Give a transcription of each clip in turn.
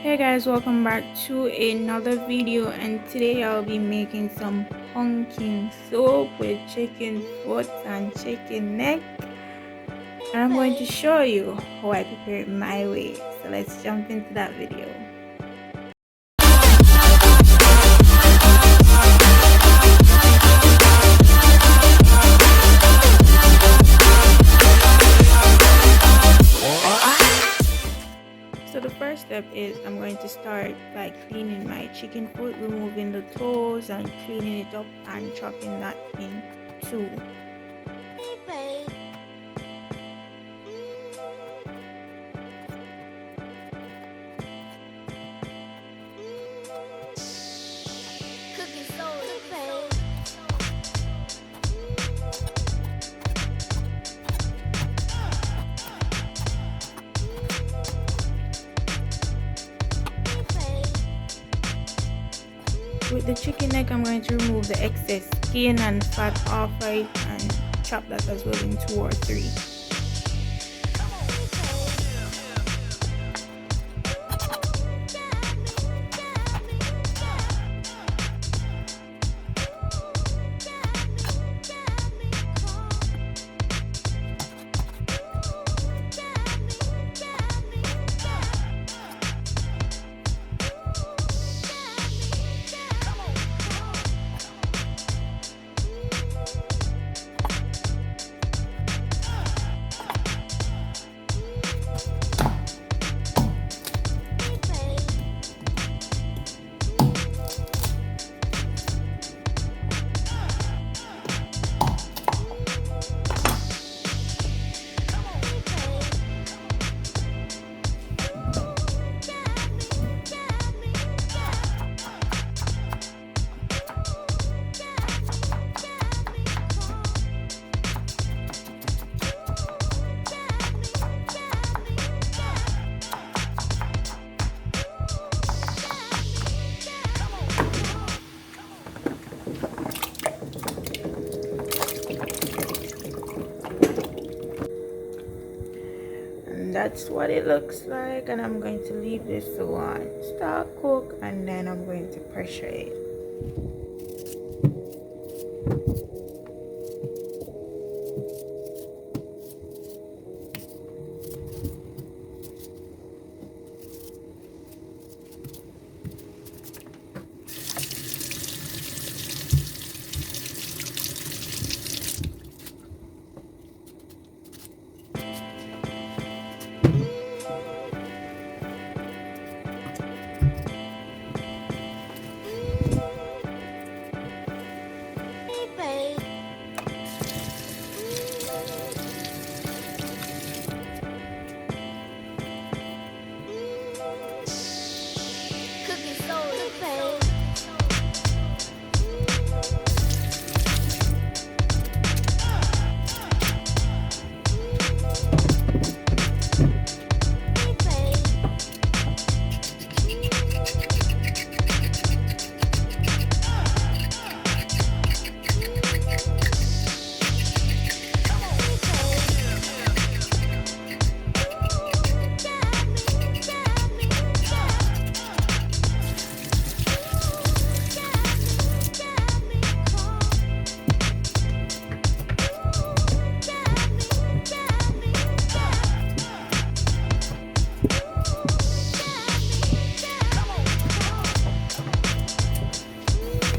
Hey guys, welcome back to another video, and today I'll be making some pumpkin soup with chicken foot and chicken neck, and I'm going to show you how I prepare it my way. So let's jump into that video. So the first step is I'm going to start by cleaning my chicken foot, removing the toes and cleaning it up and chopping that in two. With the chicken neck, I'm going to remove the excess skin and fat off it and chop that as well in 2 or 3. That's what it looks like, and I'm going to leave this one start cook, and then I'm going to pressure it.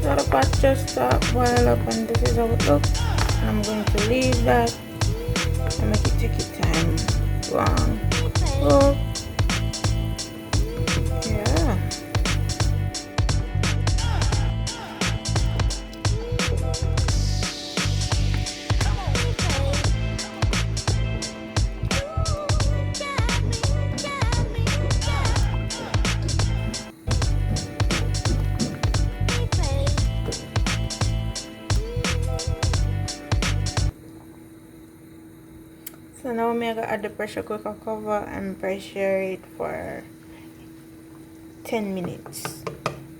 So the pot just boil up, and this is how it looks. And I'm going to leave that and make it take its time long. Oh, yeah. So now I'm gonna add the pressure cooker cover and pressure it for 10 minutes.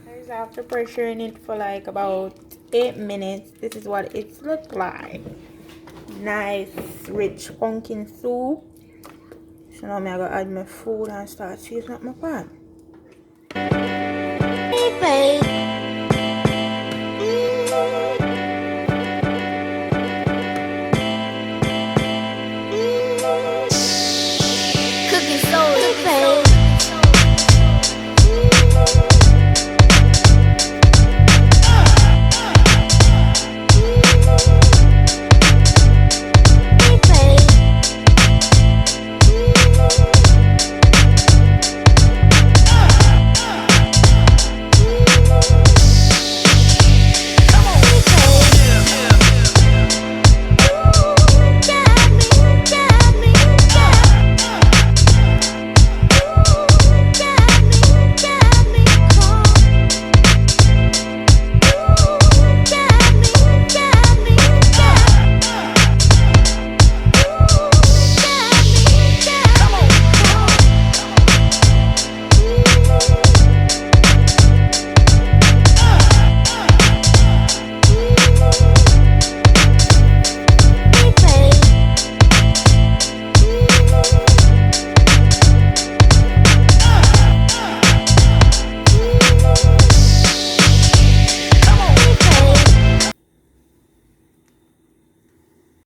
Guys, after pressuring it for like about 8 minutes, this is what it looks like. Nice rich pumpkin soup. So now I'm gonna add my food and start seasoning up my pan.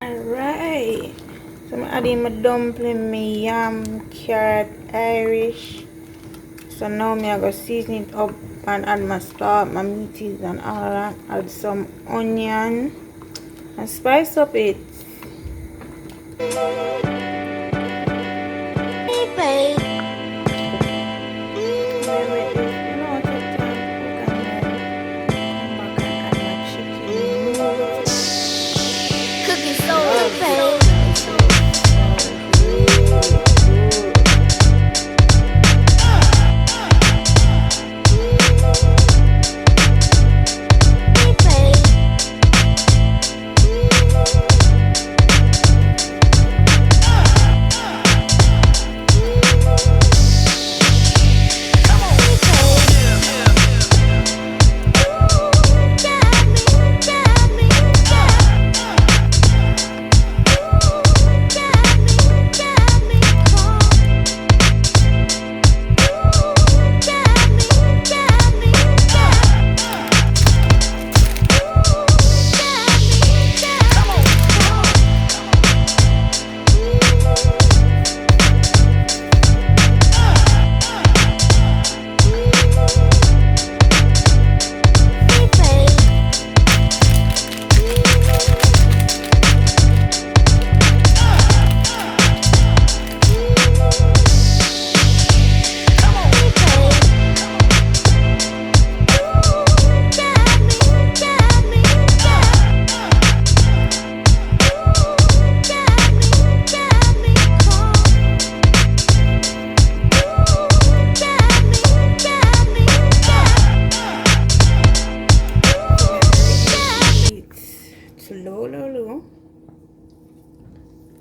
Alright, so I'm adding my dumpling, my yam, carrot, Irish. So now I'm gonna season it up and add my salt, my meaties and all that. Add some onion and spice up it. Low.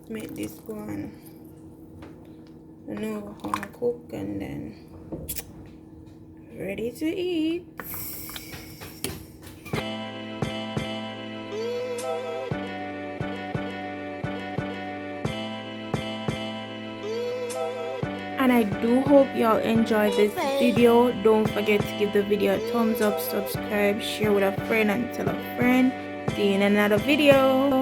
Make this one over on cook and then ready to eat. And I do hope y'all enjoyed this video. Don't forget to give the video a thumbs up, subscribe, share with a friend and tell a friend. See you in another video.